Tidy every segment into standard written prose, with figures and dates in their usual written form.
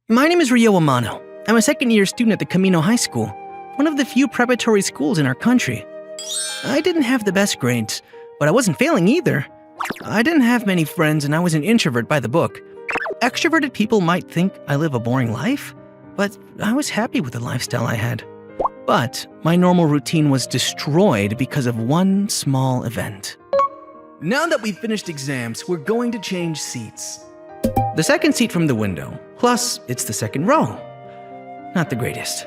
My name is Ryo Amano. I'm a second-year student at the Kamino High School, one of the few preparatory schools in our country. I didn't have the best grades, but I wasn't failing either. I didn't have many friends and I was an introvert by the book. Extroverted people might think I live a boring life, but I was happy with the lifestyle I had. But my normal routine was destroyed because of one small event. Now that we've finished exams, we're going to change seats. The second seat from the window, plus it's the second row. Not the greatest.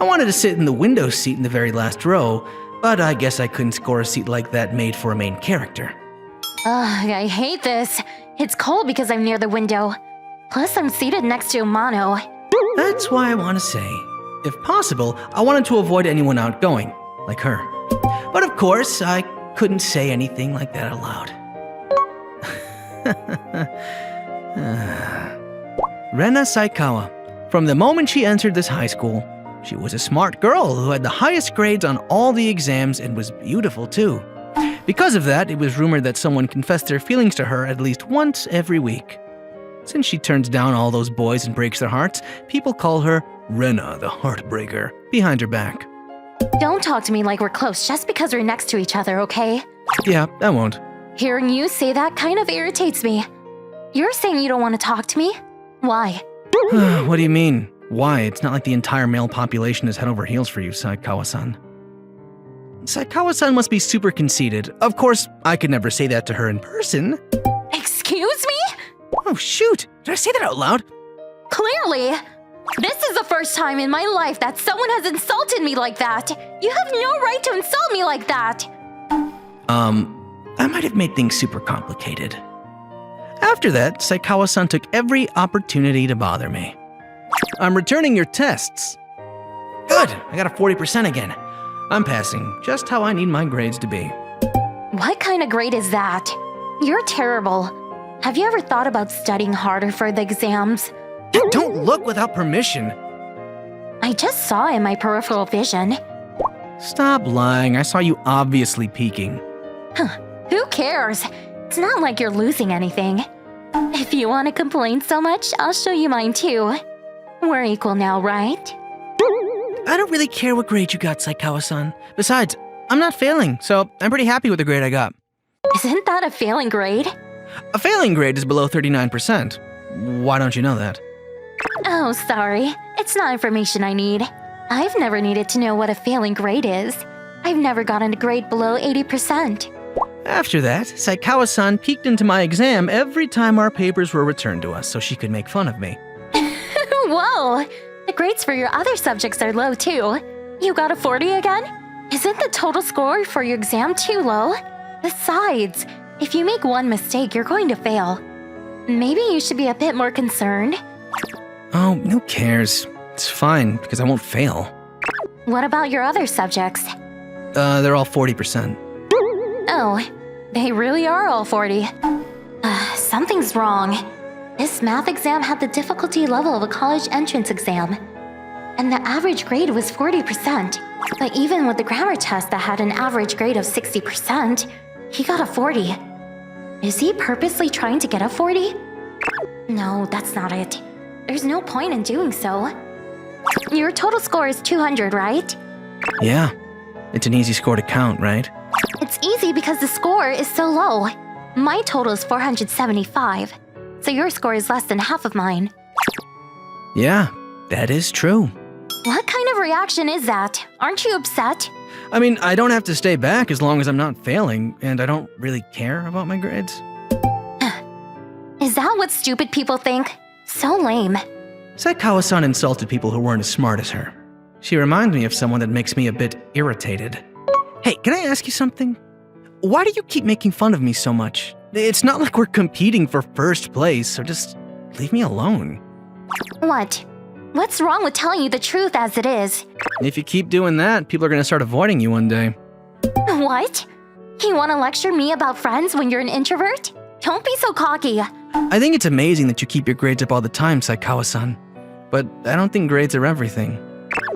I wanted to sit in the window seat in the very last row, but I guess I couldn't score a seat like that made for a main character. Ugh, I hate this. It's cold because I'm near the window. Plus, I'm seated next to Amano. That's why I want to say, if possible, I wanted to avoid anyone outgoing, like her. But of course, I couldn't say anything like that aloud. Rena Saikawa. From the moment she entered this high school, she was a smart girl who had the highest grades on all the exams and was beautiful too. Because of that, it was rumored that someone confessed their feelings to her at least once every week. Since she turns down all those boys and breaks their hearts, people call her Rena the Heartbreaker behind her back. Don't talk to me like we're close just because we're next to each other, okay? Yeah, I won't. Hearing you say that kind of irritates me. You're saying you don't want to talk to me? Why? What do you mean? Why? It's not like the entire male population is head over heels for you, Saikawa-san. Saikawa-san must be super conceited. Of course, I could never say that to her in person. Excuse me? Oh shoot, did I say that out loud? Clearly. This is the first time in my life that someone has insulted me like that. You have no right to insult me like that. I might have made things super complicated. After that, Saikawa-san took every opportunity to bother me. I'm returning your tests. Good, I got a 40% again. I'm passing, just how I need my grades to be. What kind of grade is that? You're terrible. Have you ever thought about studying harder for the exams? Don't look without permission. I just saw in my peripheral vision. Stop lying, I saw you obviously peeking. Who cares? It's not like you're losing anything. If you want to complain so much, I'll show you mine too. We're equal now, right? I don't really care what grade you got, Saikawa-san. Besides, I'm not failing, so I'm pretty happy with the grade I got. Isn't that a failing grade? A failing grade is below 39%. Why don't you know that? Oh, sorry. It's not information I need. I've never needed to know what a failing grade is. I've never gotten a grade below 80%. After that, Saikawa-san peeked into my exam every time our papers were returned to us so she could make fun of me. Whoa! The grades for your other subjects are low too. You got a 40 again? Isn't the total score for your exam too low? Besides, if you make one mistake, you're going to fail. Maybe you should be a bit more concerned. Oh, who cares? It's fine, because I won't fail. What about your other subjects? They're all 40%. Oh, they really are all 40. Something's wrong. This math exam had the difficulty level of a college entrance exam. And the average grade was 40%. But even with the grammar test that had an average grade of 60%, he got a 40. Is he purposely trying to get a 40? No, that's not it. There's no point in doing so. Your total score is 200, right? Yeah, it's an easy score to count, right? It's easy because the score is so low. My total is 475, so your score is less than half of mine. Yeah, that is true. What kind of reaction is that? Aren't you upset? I mean, I don't have to stay back as long as I'm not failing, and I don't really care about my grades. Is that what stupid people think? So lame. Saikawa-san insulted people who weren't as smart as her. She reminds me of someone that makes me a bit irritated. Hey, can I ask you something? Why do you keep making fun of me so much? It's not like we're competing for first place, so just leave me alone. What? What's wrong with telling you the truth as it is? If you keep doing that, people are gonna start avoiding you one day. What? You want to lecture me about friends when you're an introvert? Don't be so cocky. I think it's amazing that you keep your grades up all the time, Saikawa-san. But I don't think grades are everything.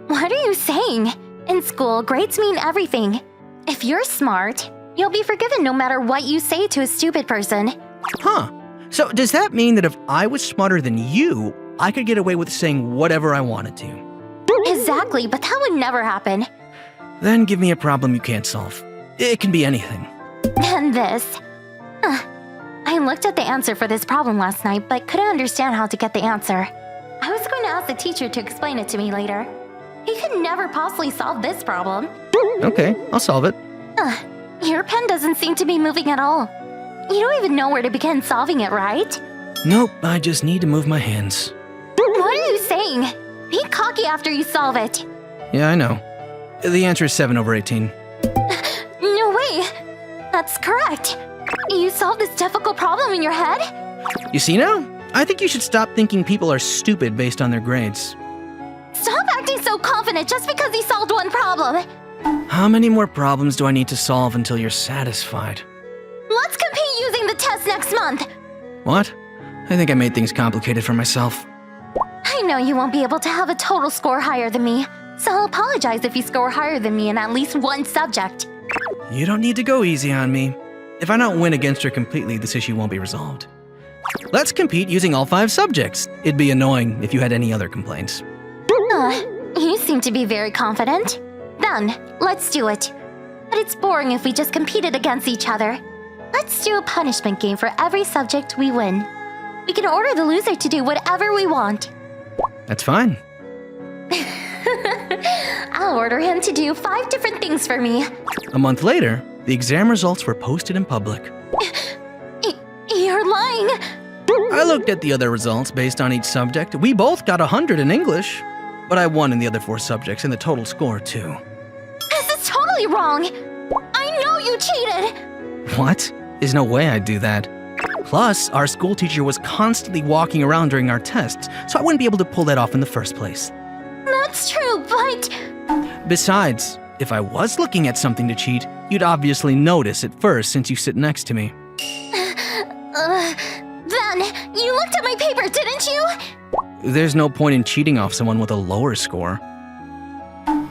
What are you saying? In school, grades mean everything. If you're smart, you'll be forgiven no matter what you say to a stupid person. Huh. So does that mean that if I was smarter than you, I could get away with saying whatever I wanted to. Exactly, but that would never happen. Then give me a problem you can't solve. It can be anything. And this. I looked at the answer for this problem last night, but couldn't understand how to get the answer. I was going to ask the teacher to explain it to me later. He could never possibly solve this problem. Okay, I'll solve it. Your pen doesn't seem to be moving at all. You don't even know where to begin solving it, right? Nope, I just need to move my hands. What are you saying? Be cocky after you solve it. Yeah, I know. The answer is 7/18. No way! That's correct. You solved this difficult problem in your head? You see now? I think you should stop thinking people are stupid based on their grades. Stop acting so confident just because he solved one problem. How many more problems do I need to solve until you're satisfied? Let's compete using the test next month. What? I think I made things complicated for myself. I know you won't be able to have a total score higher than me, so I'll apologize if you score higher than me in at least one subject. You don't need to go easy on me. If I don't win against her completely, this issue won't be resolved. Let's compete using all 5 subjects. It'd be annoying if you had any other complaints. You seem to be very confident. Then, let's do it. But it's boring if we just competed against each other. Let's do a punishment game for every subject we win. We can order the loser to do whatever we want. That's fine. I'll order him to do 5 different things for me. A month later, the exam results were posted in public. You're lying. I looked at the other results based on each subject. We both got 100 in English, but I won in the other 4 subjects and the total score too. This is totally wrong. I know you cheated. What? There's no way I'd do that. Plus, our school teacher was constantly walking around during our tests, so I wouldn't be able to pull that off in the first place. That's true, but... Besides, if I was looking at something to cheat, you'd obviously notice it first since you sit next to me. Then, you looked at my paper, didn't you? There's no point in cheating off someone with a lower score. I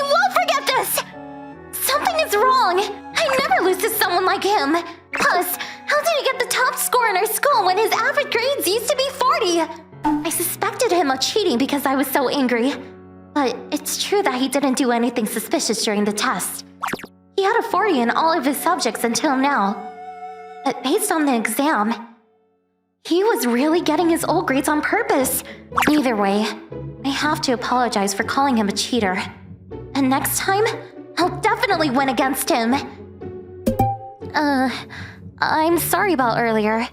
won't forget this! Something is wrong. I never lose to someone like him. Plus, how did he get the top score in our school when his average grades used to be 40? I suspected him of cheating because I was so angry. But it's true that he didn't do anything suspicious during the test. He had a 40 in all of his subjects until now. But based on the exam, he was really getting his old grades on purpose. Either way, I have to apologize for calling him a cheater. And next time, I'll definitely win against him. I'm sorry about earlier,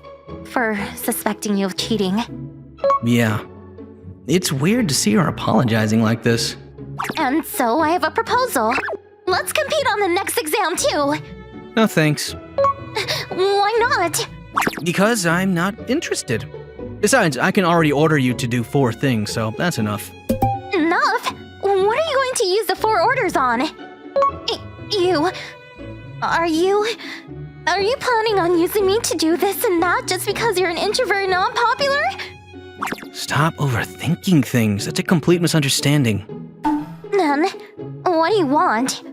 for suspecting you of cheating. Yeah. It's weird to see her apologizing like this. And so I have a proposal. Let's compete on the next exam too. No thanks. Why not? Because I'm not interested. Besides, I can already order you to do 4 things, so that's enough. Enough? What are you going to use the 4 orders on? Are you planning on using me to do this and that just because you're an introvert and not popular? Stop overthinking things. That's a complete misunderstanding. Then, what do you want?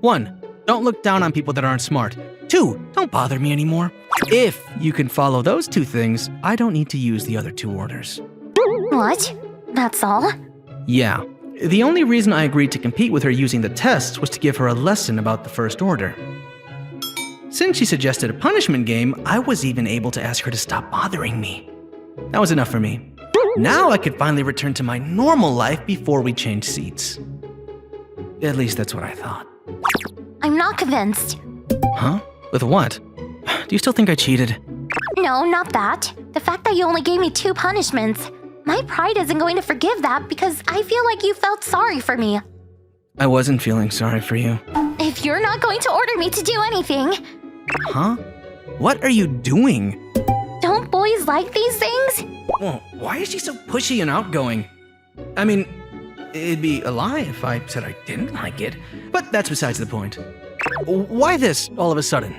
1. Don't look down on people that aren't smart. 2. Don't bother me anymore. If you can follow those 2 things, I don't need to use the other 2 orders. What? That's all? Yeah. The only reason I agreed to compete with her using the tests was to give her a lesson about the first order. Since she suggested a punishment game, I was even able to ask her to stop bothering me. That was enough for me. Now I could finally return to my normal life before we changed seats. At least that's what I thought. I'm not convinced. Huh? With what? Do you still think I cheated? No, not that. The fact that you only gave me 2 punishments. My pride isn't going to forgive that because I feel like you felt sorry for me. I wasn't feeling sorry for you. If you're not going to order me to do anything... Huh? What are you doing? Don't boys like these things? Well, why is she so pushy and outgoing? I mean, it'd be a lie if I said I didn't like it, but that's besides the point. Why this, all of a sudden?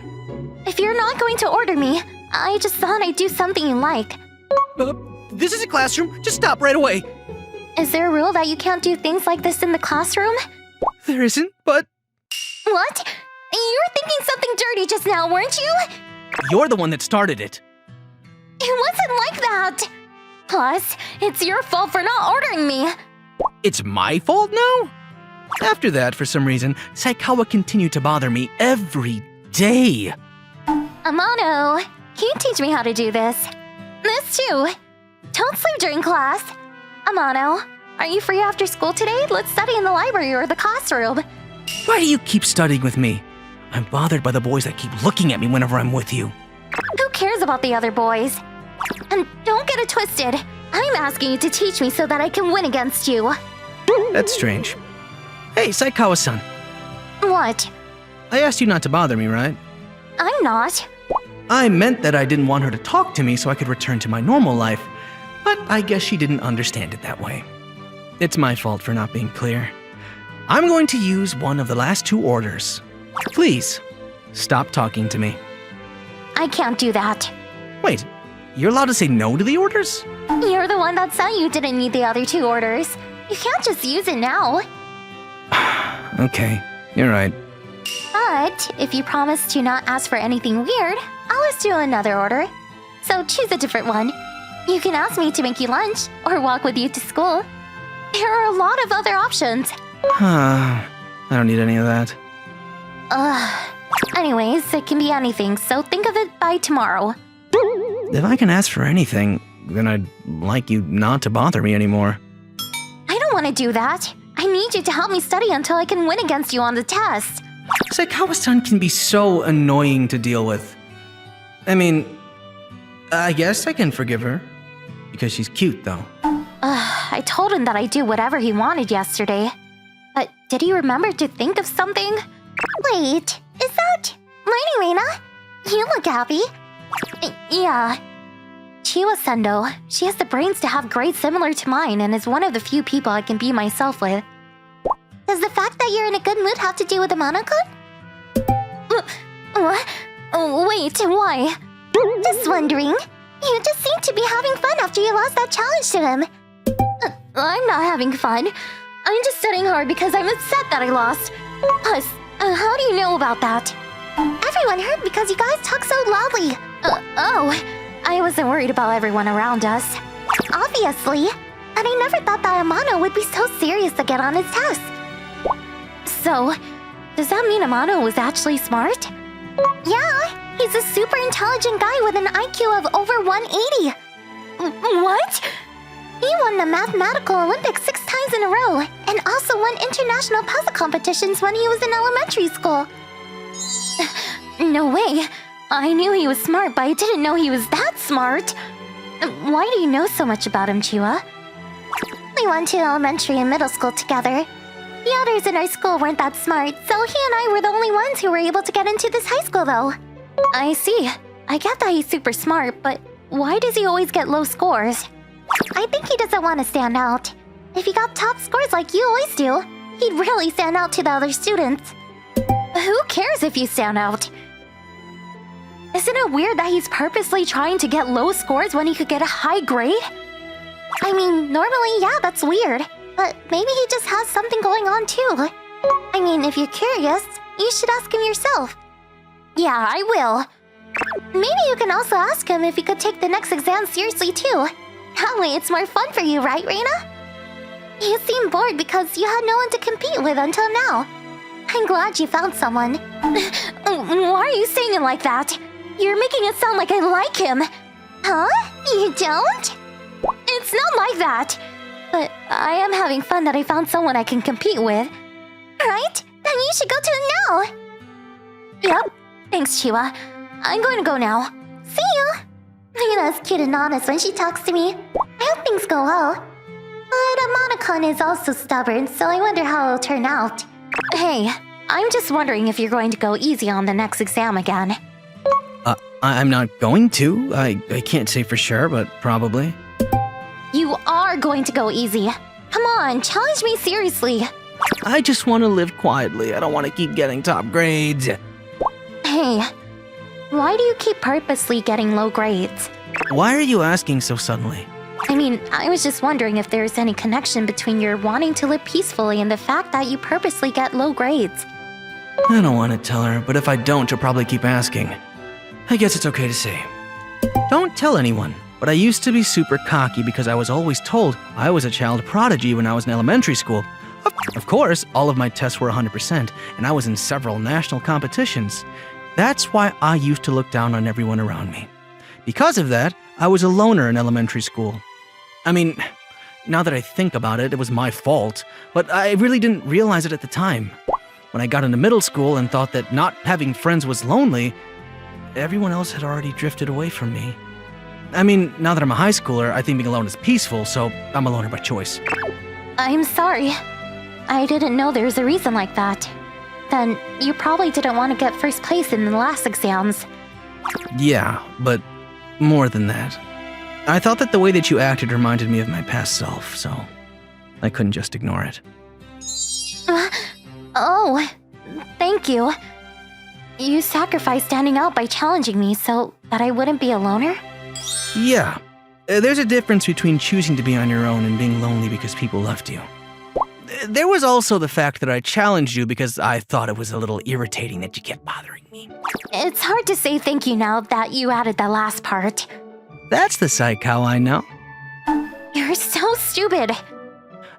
If you're not going to order me, I just thought I'd do something you like. This is a classroom. Just stop right away. Is there a rule that you can't do things like this in the classroom? There isn't, but... What? You were thinking something dirty just now, weren't you? You're the one that started it. It wasn't like that. Plus, it's your fault for not ordering me. It's my fault now? After that, for some reason, Saikawa continued to bother me every day. Amano, can you teach me how to do this? This too. Don't sleep during class. Amano, are you free after school today? Let's study in the library or the classroom. Why do you keep studying with me? I'm bothered by the boys that keep looking at me whenever I'm with you. Who cares about the other boys? And don't get it twisted. I'm asking you to teach me so that I can win against you. That's strange. Hey, Saikawa-san. What? I asked you not to bother me, right? I'm not. I meant that I didn't want her to talk to me so I could return to my normal life, but I guess she didn't understand it that way. It's my fault for not being clear. I'm going to use one of the last two orders. Please, stop talking to me. I can't do that. Wait, you're allowed to say no to the orders? You're the one that said you didn't need the other two orders. You can't just use it now. Okay, you're right. But if you promise to not ask for anything weird, I'll just do another order. So choose a different one. You can ask me to make you lunch or walk with you to school. There are a lot of other options. I don't need any of that. Anyways, it can be anything, so think of it by tomorrow. If I can ask for anything, then I'd like you not to bother me anymore. I don't want to do that. I need you to help me study until I can win against you on the test. Saikawa-san can be so annoying to deal with. I mean, I guess I can forgive her. Because she's cute, though. I told him that I'd do whatever he wanted yesterday. But did he remember to think of something? Wait, is that Lady Reina? You look happy. Yeah. Chiwa Sendo. She has the brains to have grades similar to mine and is one of the few people I can be myself with. Does the fact that you're in a good mood have to do with Amano-kun? What? Oh, wait, why? Just wondering. You just seem to be having fun after you lost that challenge to him. I'm not having fun. I'm just studying hard because I'm upset that I lost. Plus, how do you know about that? Everyone heard because you guys talk so loudly. I wasn't worried about everyone around us. Obviously. And I never thought that Amano would be so serious to get on his test. So, does that mean Amano was actually smart? Yeah, he's a super intelligent guy with an IQ of over 180. What? He won the Mathematical Olympics 6 times in a row, and also won international puzzle competitions when he was in elementary school. No way. I knew he was smart, but I didn't know he was that smart. Why do you know so much about him, Chiwa? We went to elementary and middle school together. The others in our school weren't that smart, so he and I were the only ones who were able to get into this high school, though. I see. I get that he's super smart, but why does he always get low scores? I think he doesn't want to stand out. If he got top scores like you always do, he'd really stand out to the other students. Who cares if you stand out? Isn't it weird that he's purposely trying to get low scores when he could get a high grade? I mean, normally, yeah, that's weird. But maybe he just has something going on too. I mean, if you're curious, you should ask him yourself. Yeah, I will. Maybe you can also ask him if he could take the next exam seriously too. That way it's more fun for you, right, Reina? You seem bored because you had no one to compete with until now. I'm glad you found someone. Why are you saying it like that? You're making it sound like I like him. Huh? You don't? It's not like that. But I am having fun that I found someone I can compete with. Right? Then you should go to him now. Yep. Thanks, Chiwa. I'm going to go now. See you. Reina's cute and honest when she talks to me. I hope things go well. But Amano-kun is also stubborn, so I wonder how it'll turn out. Hey, I'm just wondering if you're going to go easy on the next exam again. I'm not going to. I can't say for sure, but probably. You are going to go easy. Come on, challenge me seriously. I just want to live quietly. I don't want to keep getting top grades. Hey, why do you keep purposely getting low grades? Why are you asking so suddenly? I mean, I was just wondering if there's any connection between your wanting to live peacefully and the fact that you purposely get low grades. I don't want to tell her, but if I don't, she'll probably keep asking. I guess it's okay to say. Don't tell anyone. But I used to be super cocky because I was always told I was a child prodigy when I was in elementary school. Of course, all of my tests were 100%, and I was in several national competitions. That's why I used to look down on everyone around me. Because of that, I was a loner in elementary school. I mean, now that I think about it, it was my fault, but I really didn't realize it at the time. When I got into middle school and thought that not having friends was lonely, everyone else had already drifted away from me. I mean, now that I'm a high schooler, I think being alone is peaceful, so I'm a loner by choice. I'm sorry. I didn't know there was a reason like that. Then you probably didn't want to get first place in the last exams. Yeah, but more than that. I thought that the way that you acted reminded me of my past self, so I couldn't just ignore it. Oh, thank you. You sacrificed standing out by challenging me so that I wouldn't be a loner? Yeah, there's a difference between choosing to be on your own and being lonely because people left you. There was also the fact that I challenged you because I thought it was a little irritating that you kept bothering me. It's hard to say thank you now that you added that last part. That's the Saikawa I know. You're so stupid.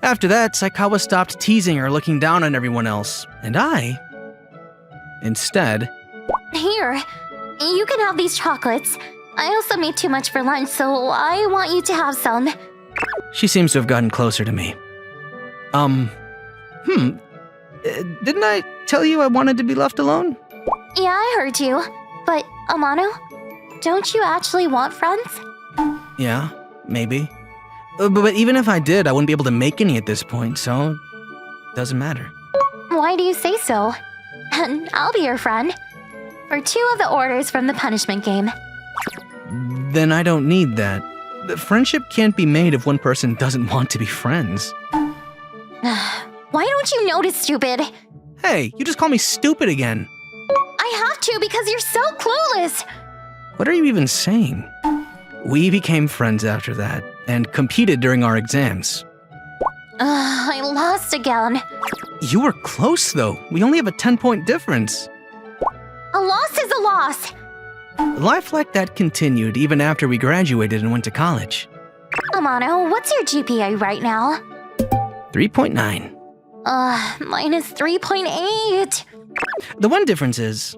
After that, Saikawa stopped teasing or looking down on everyone else, and I, instead... Here, you can have these chocolates. I also made too much for lunch, so I want you to have some. She seems to have gotten closer to me. Didn't I tell you I wanted to be left alone? Yeah, I heard you. But, Amano, don't you actually want friends? Yeah, maybe. But even if I did, I wouldn't be able to make any at this point, so... doesn't matter. Why do you say so? And I'll be your friend. For 2 of the orders from the punishment game. Then I don't need that. The friendship can't be made if one person doesn't want to be friends. Why don't you notice, stupid? Hey, you just call me stupid again. I have to because you're so clueless. What are you even saying? We became friends after that, and competed during our exams. I lost again. You were close, though. We only have a 10-point difference. A loss is a loss. Life like that continued even after we graduated and went to college. Amano, what's your GPA right now? 3.9. Mine is 3.8. The one difference is...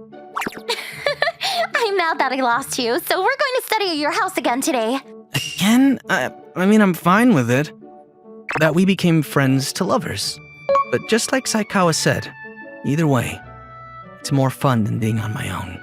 I'm mad that I lost you, so we're going to study at your house again today. Again? I mean, I'm fine with it. That we became friends to lovers. But just like Saikawa said, either way, it's more fun than being on my own.